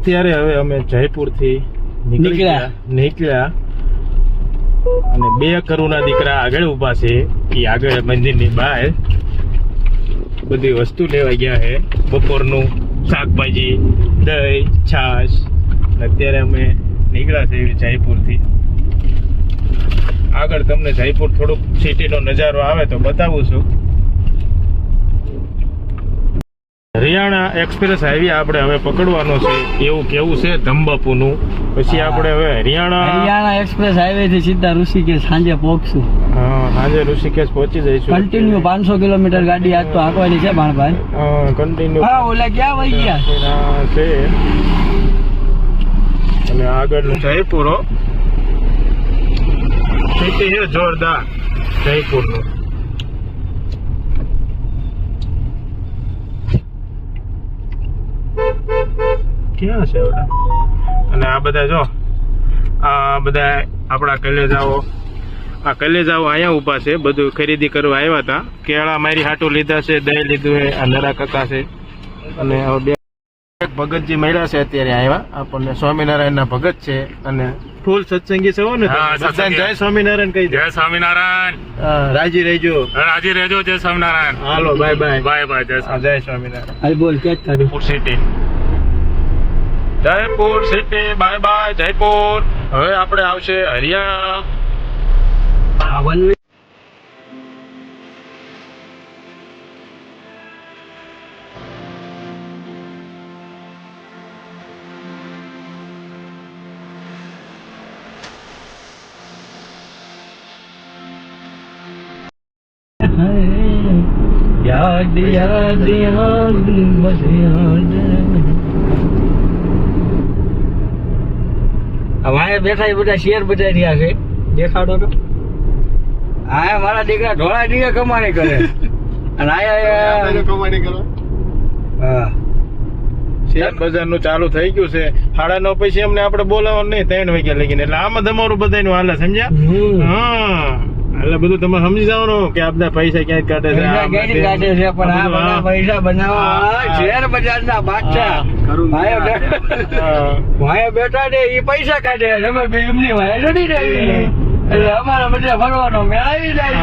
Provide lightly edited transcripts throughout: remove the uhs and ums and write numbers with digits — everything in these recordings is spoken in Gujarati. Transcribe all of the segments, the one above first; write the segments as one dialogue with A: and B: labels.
A: અત્યારે હવે અમે જયપુરથી નીકળ્યા અને 2 કરુના દીકરા આગળ ઊભા છે એ આગળ મંદિરની બહાર બધી વસ્તુ લેવા ગયા છે. બપોરનું શાકભાજી, દહીં, છાશ. અત્યારે અમે નીકળ્યા છે જયપુરથી. આગળ તમને જયપુર થોડુંક સિટીનો નજારો આવે તો બતાવું છું. હરિયાણા એક્સપ્રેસ હાઈવે આપણે હવે પકડવાનો છે એવું કેવું છે ધમબાપુનું. પછી આપણે હવે હરિયાણા
B: એક્સપ્રેસ હાઈવે થી સીધા ઋષિકેશ સાંજે પહોંચશું.
A: હા, સાંજે ઋષિકેશ પહોંચી જઈશું.
B: કન્ટિન્યુ 500 કિલોમીટર ગાડી આજ તો હાંકવાની છે ભાણભાઈ.
A: હા, કન્ટિન્યુ.
B: હા, ઓલા ક્યાં વહી ગયા
A: છે. અને આગળનું જયપુર સિટી છે જોરદાર જયપુરનું. ક્યાં છે ઓલા? અને આ બધા જો આ બધા આપણા કલેજાઓ અહીંયા ઊભા છે. બધું ખરીદી કરવા આવ્યા હતા. કેળા મારી હાટું લીધા છે, દહીં લીધું છે. આ નરા કાકા છે અને બે ભગતજી મળ્યા છે અત્યારે આવ્યા. આપણને સ્વામિનારાયણના ભગત છે અને ફૂલ સત્સંગી છે ને. જય સ્વામિનારાયણ કહી દે.
C: જય સ્વામિનારાયણ.
A: રાજી રહેજો.
C: જય સ્વામિનારાયણ.
A: હાલો, બાય બાય.
C: બાય. જય
A: સ્વામિનારાયણ.
B: હાલ બોલ કે
A: Jaipur city. Jaipur city. Bye bye Jaipur. હવે આપણે આવશે હરિયાણા.
B: યાદ યાદ યાદ બસ યાદ. વાય બેઠા બધા શેર બજાઈ રહ્યા છે. દેખાડો તો. આયા મારા દીકરા ઢોળા દીએ કમાણી કરે અને આયા
A: કમાણી કરો.
B: હા,
A: શેર બજારનું ચાલુ થઈ ગયું છે. 9:30 પછી અમને આપણે બોલાવવાનું નહીં 3 વાગ્યા લગીને. એટલે આમાં તમારું બધાનું હાલે સમજ્યા? હા, એટલે બધું તમે સમજી જવાનું કે આપના પૈસા ક્યાંક કાઢે છે.
B: પણ આ બધા પૈસા બનાવવા શેર બજારના બાદશાહ ભાઈ બેઠા ને એ પૈસા કાઢે. અમે એમની વાય ચડી જાય એટલે અમારા બધા ફરવાનો મેળ આવી જાય.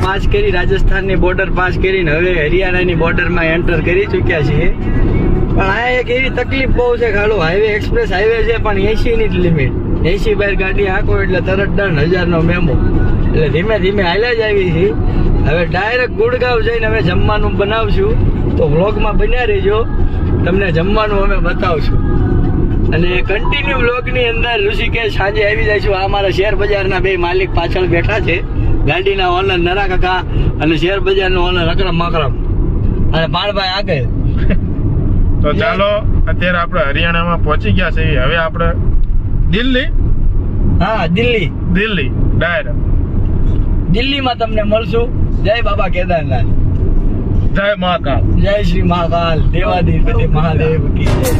B: પાસ કરી, રાજસ્થાનની બોર્ડર પાસ કરીને હવે હરિયાણાની બોર્ડરમાં એન્ટર કરી ચૂક્યા છીએ. પણ આ એક એવી તકલીફ બહુ છે, ખાલું હાઈવે એક્સપ્રેસ હાઈવે છે પણ 80 ની જ લિમિટ. 80 બાર ગાડી હાંકો એટલે તરત ડન 1000 નો મેમો. એટલે ધીમે ધીમે હાલ્યા જ આવી છીએ. હવે ડાયરેક્ટ ગુડગાંવ જઈને અમે જમવાનું બનાવશું, તો વ્લોગમાં બન્યા રહેજો, તમને જમવાનું અમે બતાવશું. અને કન્ટિન્યુ વ્લોગની અંદર ઋષિકેશ સાંજે આવી જઈશું. આ અમારા શેર બજારના બે માલિક પાછળ બેઠા છે, ગાડીના ઓનર નરા કાકા અને શેર બજારનો ઓનર અકરમ મકરમ અને પાણભાઈ આગળ.
A: તો ચાલો અત્યારે આપણે હરિયાણામાં પહોંચી ગયા છે. હવે આપણે દિલ્હી ડાયરેક્ટ
B: દિલ્હીમાં તમને મળશું. જય બાબા કેદારનાથ,
A: જય મહાકાલ,
B: જય શ્રી મહાકાલ, દેવાધિપતિ મહાદેવ કી જય.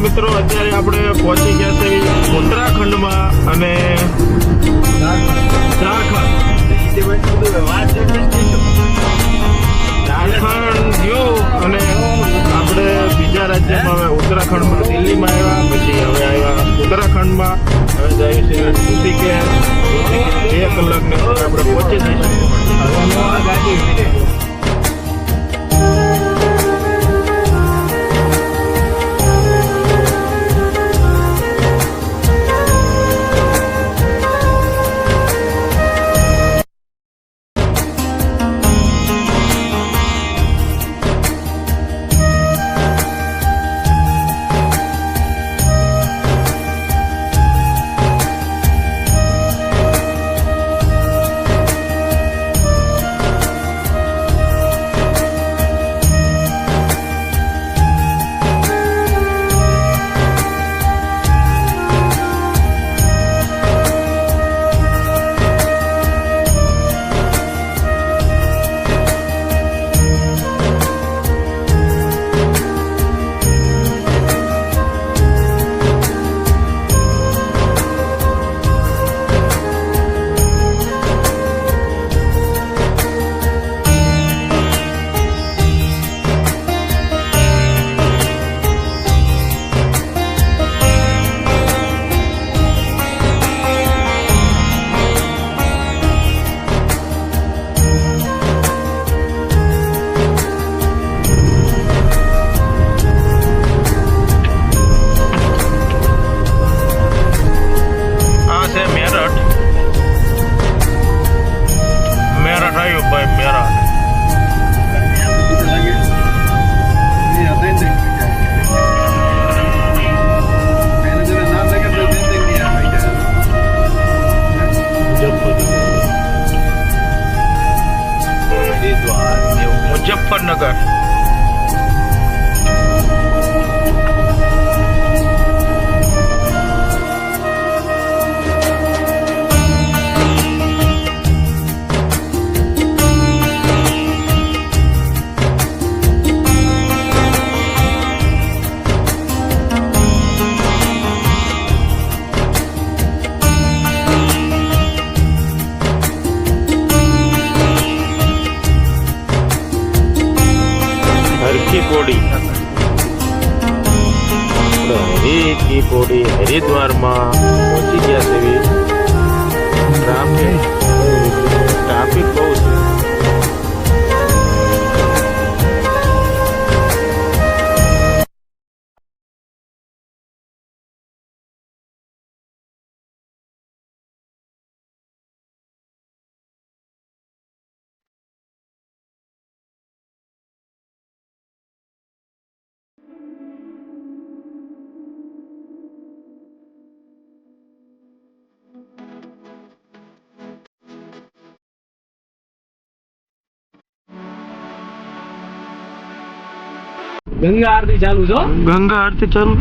A: મિત્રો અત્યારે આપણે પહોંચી ગયા છે ઉત્તરાખંડમાં અને ઝારખંડ ગયું અને આપણે બીજા રાજ્યમાં હવે ઉત્તરાખંડમાં દિલ્હીમાં આવ્યા, પછી હવે આવ્યા ઉત્તરાખંડમાં. હવે જાય છે ઋષિકેશ. 2 કલાકની અંદર આપણે પહોંચી જઈશું. હરકી પોડી હરકી પોડી હરિદ્વારમાં પહોંચી ગયા છે એવી ટ્રાફિક બહુ છે.
B: ગંગા આરતી ચાલુ છો.
A: ગંગા આરતી ચાલુ.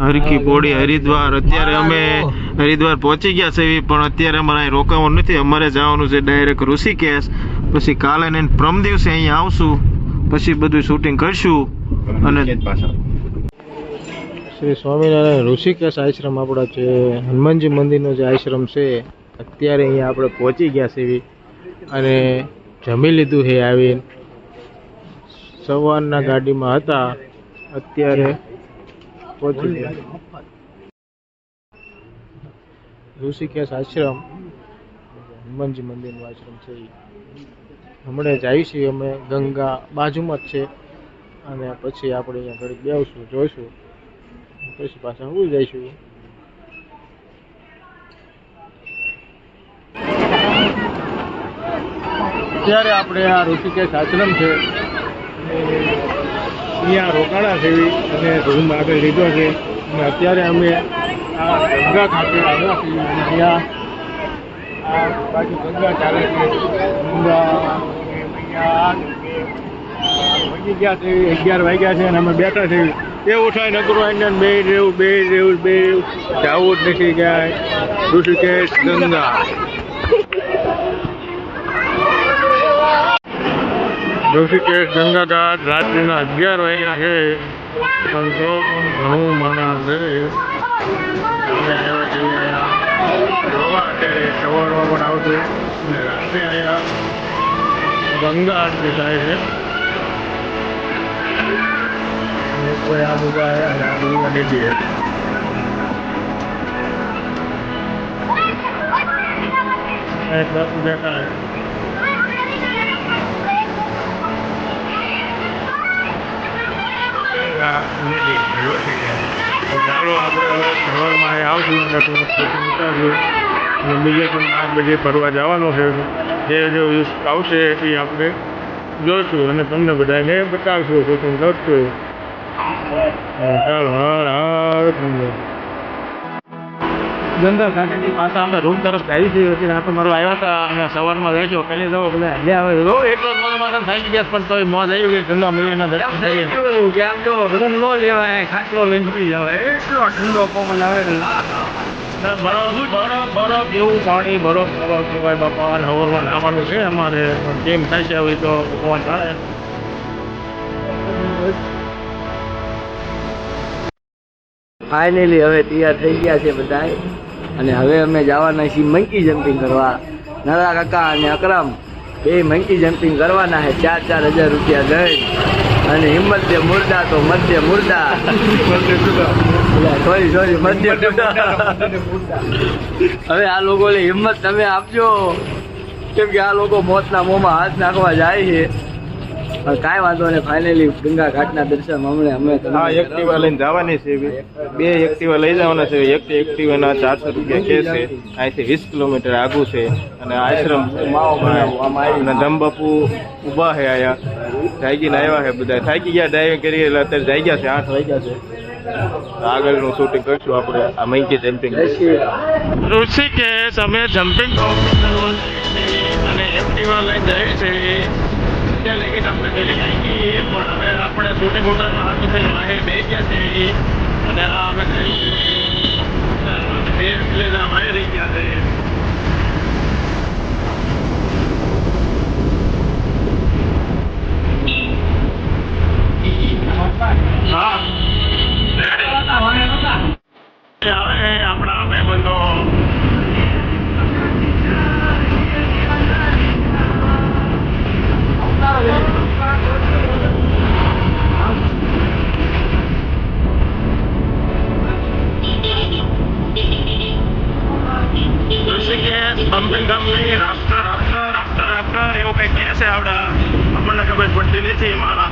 A: હરકી પોડી હરિદ્વાર. અત્યારે અમે હરિદ્વાર પહોંચી ગયા છે પણ અત્યારે અમારે અહીં રોકાવાનું નથી. અમારે જવાનું છે ડાયરેક્ટ ઋષિકેશ. પછી કાલે ને પ્રમ દિવસે અહીંયા આવશું, પછી બધું શૂટિંગ કરશું. અને શ્રી સ્વામિનારાયણ ઋષિકેશ આશ્રમ આપણા છે હનુમાનજી મંદિરનો જે આશ્રમ છે અત્યારે અહીંયા આપણે પહોંચી ગયા છે અને જમી લીધું છે. આવીને સવારના ગાડીમાં હતા, અત્યારે પહોંચી ગયા. ઋષિકેશ આશ્રમ હનુમાનજી મંદિરનો આશ્રમ છે. હમણાં જ આવી છીએ અમે. ગંગા બાજુમાં જ છે અને પછી આપણે અહીંયા ઘડી બેસશું, જોઈશું, પછી પાછા ઉઈ જઈશું. અત્યારે આપણે આ ઋષિકેશ આશ્રમ છે અહીંયા રોકાણા છે અને રૂમ આગળ લીધો છે. અને અત્યારે અમે આ ગંગા ખાતે આવ્યા છીએ. અહીંયા આ બાજુ ગંગા ચાલે છે. ગંગા અહીંયા વાગી ગયા છે, 11 વાગ્યા છે અને અમે બેઠા છે. એવું થાય નકરું આઈને બે રહેવું જવું જ નથી. ક્યાંય ઋષિકેશ ગંગા. ઋષિકેશ ગંગા ઘાટ રાત્રિના 11 વાગ્યા છે. પણ તો પણ ઘણું માણસ છે. અમે આવ્યા છીએ અહીંયા જોવા. અત્યારે સવારમાં પણ આવશે અને રાત્રે અહીંયા ગંગા આરતી થાય છે. કોઈ આ બધા આવ્યા આ બધું લીધી બેઠા છે. ચાલો આપણે હવે સવારમાં આવશું અને ઉતારશું અને બીજે પણ 5 બજે ફરવા જવાનું છે. જે આવશે એ આપણે જોઈશું અને તમને બધાને બતાવશું, શૂટિંગ કરશું. ચાલો ગંગા ઘાટની પાછા અમે રૂમ તરફ આવી છીએ. અત્યારે આપણે મારો આવ્યા હતા અને સવારમાં રહેશો પહેલી જવો બધા હલ્યા આવે એટલો મોજ થઈ ગયા પણ તોય મોજ આવી ગઈ. ગંગા મેળવીના દર્શન થઈ ગયા. આમ તો રન નો લેવાય, ખાટલો લઈને પી જવાય, એટલો ઠંડો પવન આવે. બરફ એવું પાણી બરફ કહેવાય બાપા. અને હવારમાં નાવાનું છે અમારે, કેમ થાય છે હવે તો પવન ચાલે.
B: ફાઇનલી હવે તૈયાર થઈ ગયા છે બધા અને હવે અમે જવાના છીએ મંકી જમ્પિંગ કરવા. નરા કાકા અને અકરમ બે મંકી જમ્પિંગ કરવાના છે 4,000 રૂપિયા દઈ. અને હિંમત દે મુર્દા તો મધ્ય મુર્દા સોરી મધ્ય હવે આ લોકોને હિંમત તમે આપજો, કેમ કે આ લોકો મોતના મોંમાં હાથ નાખવા જાય છે. કાંઈ વાંધો નહીં. ફાઇનલી ગંગા ઘાટના દર્શન હમણાં અમે
A: એક્ટિવા લઈને જવાની છે. 2 એક્ટિવા લઈ જવાના છે. એક એક્ટિવાના 400 રૂપિયા કે છે. અહીંથી 20 કિલોમીટર આગું છે અને આશ્રમ છે. અને ધમબાપુ ઊભા છે અહીંયા, જાગીને આવ્યા છે બધા. થાકી ગયા ડ્રાઇવિંગ કરી એટલે અત્યારે જાઈ ગયા છે. 8 વાગ્યા છે. આગળનું શૂટિંગ કરશું આપણે આ મંકી જમ્પિંગ. ઋષિકેશ અમે જમ્પિંગ અને એક્ટિવા લઈને જાય છે. આપણે શૂટિંગ ઉતારવા બે ગયા છે અને અમે રહી ગયા છે. હા આપણા ભાઈબંધો ખબર પડતી નથી મારા.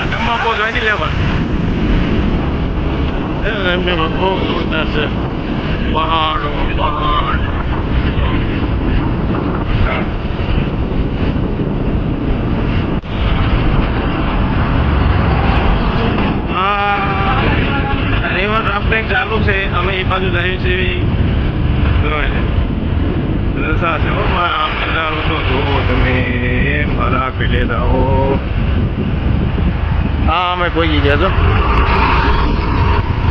A: Tembakau join ni lepas. Memang jodoh se. Bahar. River rafting ચાલુ છે. અમે એ બાજુ જઈએ છીએ. રસા છે. આમ નજારો તો જુઓ તમે. મારા પેલે જાઓ. હા અમે પહોંચી ગયા છો.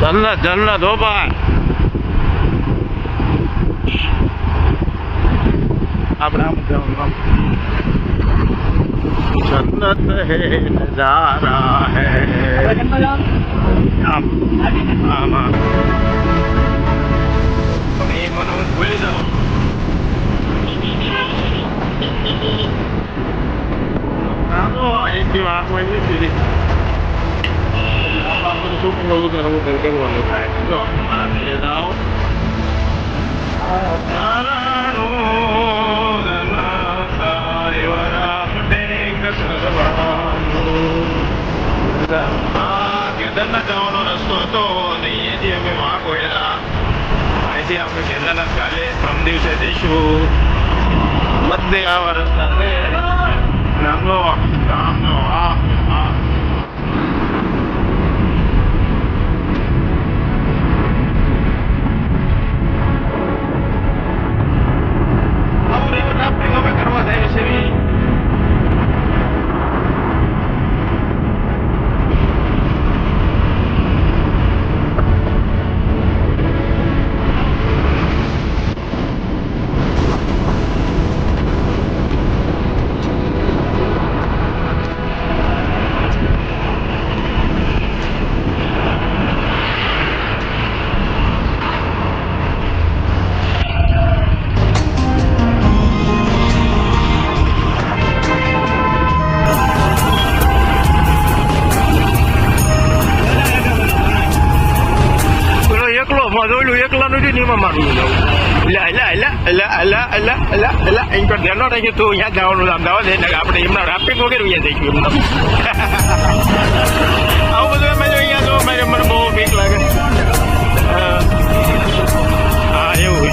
A: જન્નત હો ભાઈ. આપણે આમ જવાનું. जन्नत है नजारा है आमा ये मनो भूल जाओ आनो एक बार में नहीं थी आप अपन सुप लोग करो करके बोलो तो ये जाओ आरानो કેદારનાથ જવાનો રસ્તો હતો અને અહીંયાથી અમે વાં ગયેલા અહીંથી આપણે કેદારનાથ કાલે પ્રમ દિવસે જઈશું બધે આવા રસ્તા છે નામનો આ અમે કરવા જાય છે એકલાનું છે ને એમાં મારું એમ પર ધ્યાન ન રાખીએ તો અહીંયા જવાનું અમદાવાદ આપણે એમના રાફ્ટિંગ વગેરે અહીંયા જઈ ગયું આવું બધું અમે જો અહીંયા જો મને બહુ બીક લાગે હા એવું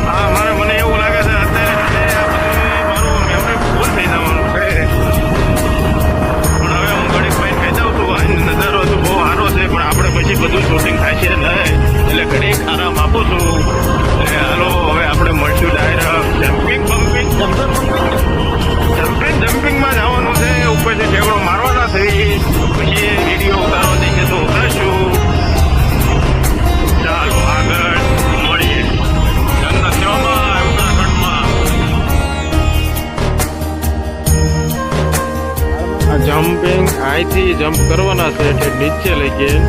A: હા મને એવું લાગે છે અત્યારે મારું મેમરી ફૂલ થઈ જવાનું છે નજારો તો બહુ સારો છે પણ આપણે પછી બધું શૂટિંગ થાય છે ને એટલે ઘણી આરામ આપું છું હાલો હવે આપણે મળશું ડાયરેક્ટ જમ્પિંગમાં જવાનું છે ઉપરથી ઠેકડો મારવાના છે પછી વિડીયો ઉતારવા જઈએ તો ઉતારશું ચાલો આગળ મળીએ જન્નતમાં ઉત્તરાખંડમાં આ જમ્પિંગ અહીંથી જમ્પ કરવાના છે એટલે નીચે લઈ ગયા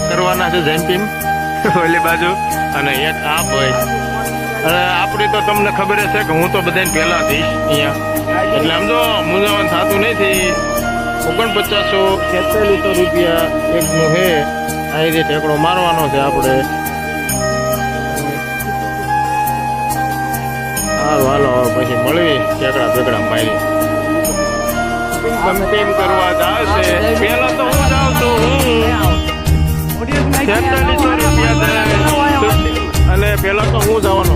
A: કરવાના છે જમ્પિંગ ઓલી બાજુ અને એક આ ભાઈ અને આપણી તો તમને ખબર છે કે હું તો બધાને પહેલા દઈશ અહીંયા એટલે આમ તો મૂંઝવણ થતું નથી 4946 રૂપિયા એકનું છે અહીંથી ઠેકડો મારવાનો છે આપણે હાલો પછી મળવી ઠેકડા બેકડા મારી જમ્પિંગ કરવા જશે પેલા તો હું જાઉં છું 4600 રૂપિયા થાય. અને પેલા તો હું જવાનો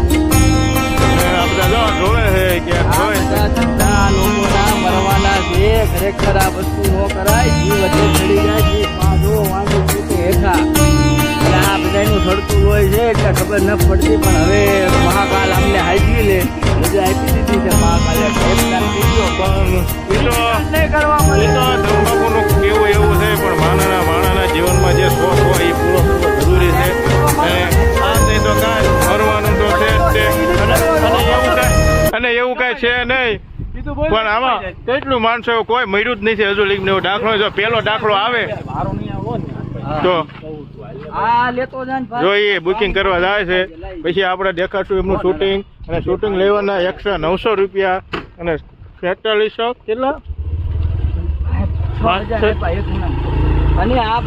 A: અને આ બધા જો જોવે છે કે
B: આ
A: જોવે
B: બધા ધંધા લોકોના મરવાના છે. ખરેખર આ વસ્તુ ન કરાય. જીવ વચ્ચે ચડી જાય છે. પાછો વાંધો છે હેઠા. અને આ બધાનું સડતું હોય છે એટલે ખબર ન પડતી. પણ હવે મહાકાલ અમને હાજી લે રજા આપી દીધી છે મહાકાલે. નહીં કરવા
A: એ
B: મળે.
A: તો તંબાકુનું કેવું એવું છે પણ માણસના જીવનમાં જે શોખ હોય એ પૂરો જરૂરી છે. અને આ નહીં તો કાંઈ મરવાનું તો છે જ તે. અને એવું કાંઈ છે નહીં. પણ આમાં કેટલું માણસો કોઈ મર્યું જ નથી હજુ લીક એવો દાખલો. જો પેલો દાખલો આવે તો
B: આ લેતો જાય ને ભાઈ.
A: જો એ બુકિંગ કરવા જાય છે પછી આપણે દેખાડશું એમનું શૂટિંગ. અને શૂટિંગ લેવાના એક્સ્ટ્રા 900 રૂપિયા અને 4600 કેટલા
B: અને આ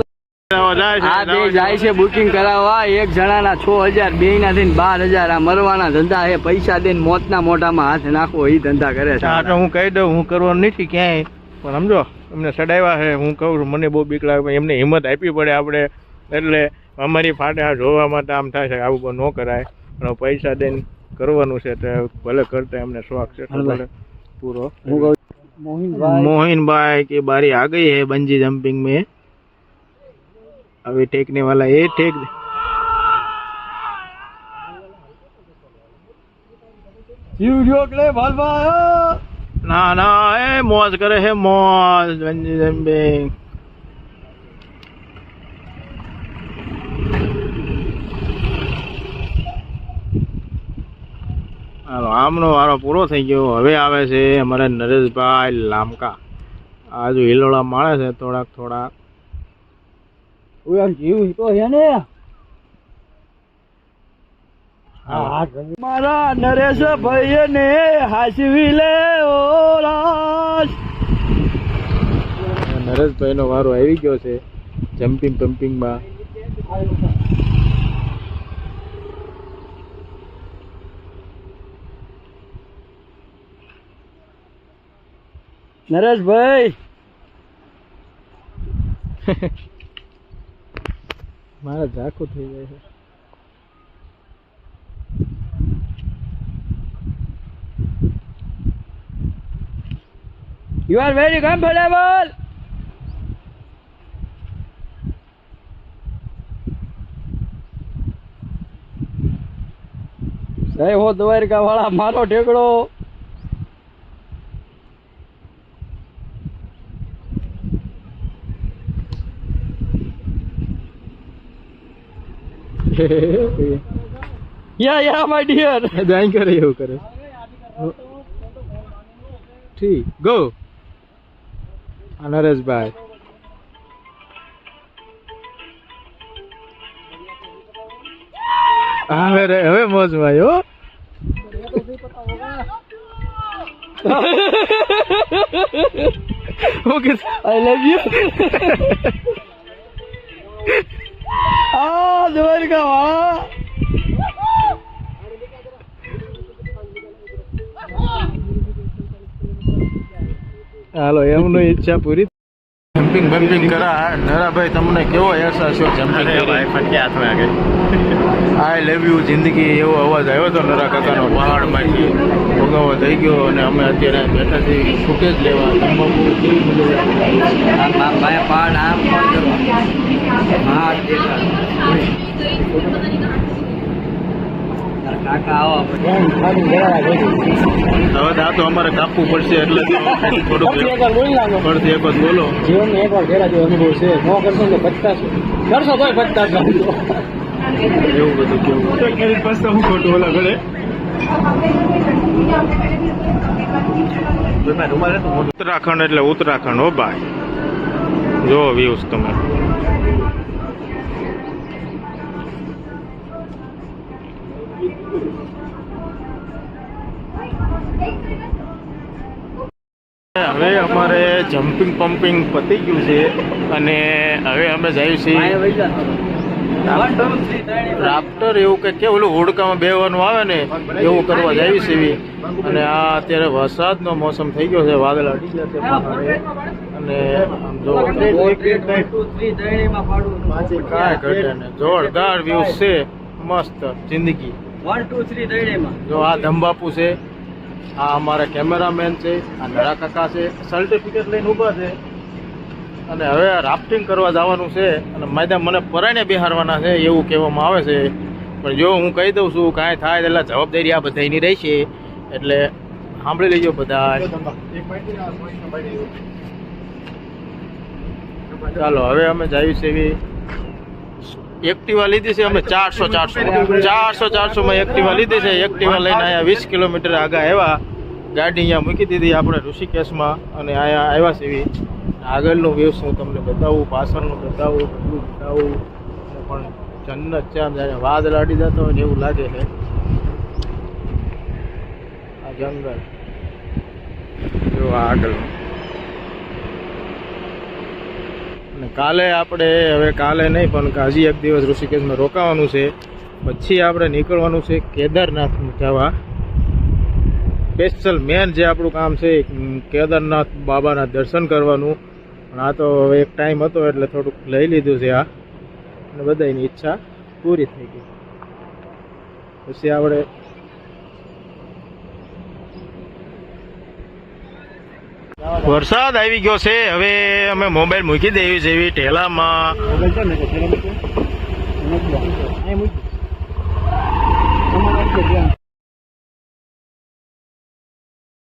A: જાય છે.
B: આ બે જાય છે બુકિંગ કરાવવા. એક જણાના 6000, બે ના થઈને 12000. આ મરવાના ધંધા છે. પૈસા દઈને મોતના મોઢામાં હાથ નાખવો એ ધંધા કરે છે.
A: હા તો હું કહી દઉં હું કરવાનું નથી ક્યાંય પણ સમજો એમને સડાવ્યા છે. હું કહું છું મને બહુ બીક લાગે પણ એમને હિંમત આપવી પડે આપણે. એટલે અમારી ફાટે આ જોવા માટે આમ થાય છે કે આવું ન કરાય. પણ પૈસા દઈને કરવાનું છે તો ભલે કરતા એમને શોખ છે તો ભલે પૂરો.
B: હું કહું મોહિનભાઈ
A: मोहिन भाई की बारी आ गई है बंजी जंपिंग में. अभी टेकने वाला ये टेक
B: જીવ જોકલે ભાલભાઈ.
A: ना ना ए मौज करे है मौज बंजी जंपिंग. હાલો આમનો વારો પૂરો થઈ ગયો. હવે આવે છે અમારા નરેશભાઈ લામકા. આ જો હિલોળા માળે છે થોડાક.
B: જીવ તો છે ને. મારા નરેશ ભાઈ ને હાસવી લે ઓરાસ.
A: નરેશભાઈ નો વારો આવી ગયો છે જમ્પિંગ પમ્પિંગમાં.
B: નરેશભાઈ
A: મારા ઝાખું થઈ જાય છે.
B: You are very comfortable. જય હો દ્વારકા વાળા મારો ઠેકડો. યા માય ડિયર.
A: જાઈ કરે એવું કરે. ઠીક ગો નરેશભાઈ. હવે મોજમાં હો. Okay
B: I love you. આ દ્વારકા વાળા.
A: હાલો એમનો ઈચ્છા પૂરી. જમ્પિંગ બમ્પિંગ કરા નરાભાઈ તમને કેવો અહેસાસ થયો જમ્પિંગ કરી? આઈ લવ યુ જિંદગી એવો અવાજ આવ્યો હતો નરા કાકાનો પહાડમાંથી ભોગાવો થઈ ગયો. અને અમે અત્યારે બેઠા છીએ ફૂટેજ લેવા. તંબાકુ કેવી મજા
B: ભાઈ પાડ આમ પણ કરવા. કાકા આવો.
A: હવે આ તો અમારે કાપવું પડશે એટલે થોડુંક પડશે. એક જ બોલો.
B: જીવનમાં એકવાર ઘેરા જેવો અનુભવ છે. ન કરશો તો પચતાશો. કરશો તોય પચતાશો.
A: એવું બધું કેવું કરી પાછા હું ખોટું ઓલા ઘરે ઉત્તરાખંડ એટલે ઉત્તરાખંડ હો ભાઈ. જો વ્યૂઝ તમે હવે અમારે જમ્પિંગ પમ્પિંગ પતી ગયું છે અને હવે અમે જઈએ છીએ રાફ્ટર એવું કંઈક કે ઓલું હોડકામાં બેહવાનું આવે ને એવું કરવા જાવી છે એવી. અને આ અત્યારે વરસાદનો મોસમ થઈ ગયો છે, વાદળ અડી ગયા છે પહાડે. અને આમ જો કાંઈ ઘટે ને જોરદાર વ્યૂ છે, મસ્ત જિંદગી.
B: 1 2 3 દઈડેમાં
A: જો આ ધમબાપુ છે, આ અમારા કેમેરામેન છે, આ નરા કાકા છે, સર્ટિફિકેટ લઈને ઊભા છે. અને હવે રાફ્ટિંગ કરવા જવાનું છે અને મેદાન મને પરાણે બિહારવાના છે એવું કહેવામાં આવે છે. પણ જો હું કહી દઉં છું કાંઈ થાય એટલે જવાબદારી આ બધાની રહેશે, એટલે સાંભળી લેજો બધા. ચાલો હવે અમે જઈએ છે એવી એક્ટિવા લીધી છે અમે 400 માં એક્ટિવા લીધી છે. એક્ટિવા લઈને અહીંયા 20 કિલોમીટર આગળ આવ્યા, ગાડી અહીંયા મૂકી દીધી આપણે ઋષિકેશમાં અને અહીંયા આવ્યા છે એવી. આગળનું વ્યૂ હું તમને બતાવું, પાછળનું બતાવું, બધું બતાવું. પણ જન્નત છે, આમ જાણે વાદળ અડી જતો હોય ને એવું લાગે છે. આ જંગલ જો આગળ. અને કાલે આપણે હવે કાલે નહીં પણ હજી એક દિવસ ઋષિકેશમાં રોકાવાનું છે, પછી આપણે નીકળવાનું છે કેદારનાથ જવા. સ્પેશિયલ મેન જે આપણું કામ છે કેદારનાથ બાબાના દર્શન કરવાનું. પણ આ તો હવે એક ટાઈમ હતો એટલે થોડુંક લઈ લીધું છે આ, અને બધાની ઈચ્છા પૂરી થઈ ગઈ. પછી આપણે વરસાદ આવી ગયો છે, હવે અમે મોબાઈલ મૂકી દેવી છે એવી ઠેલામાં.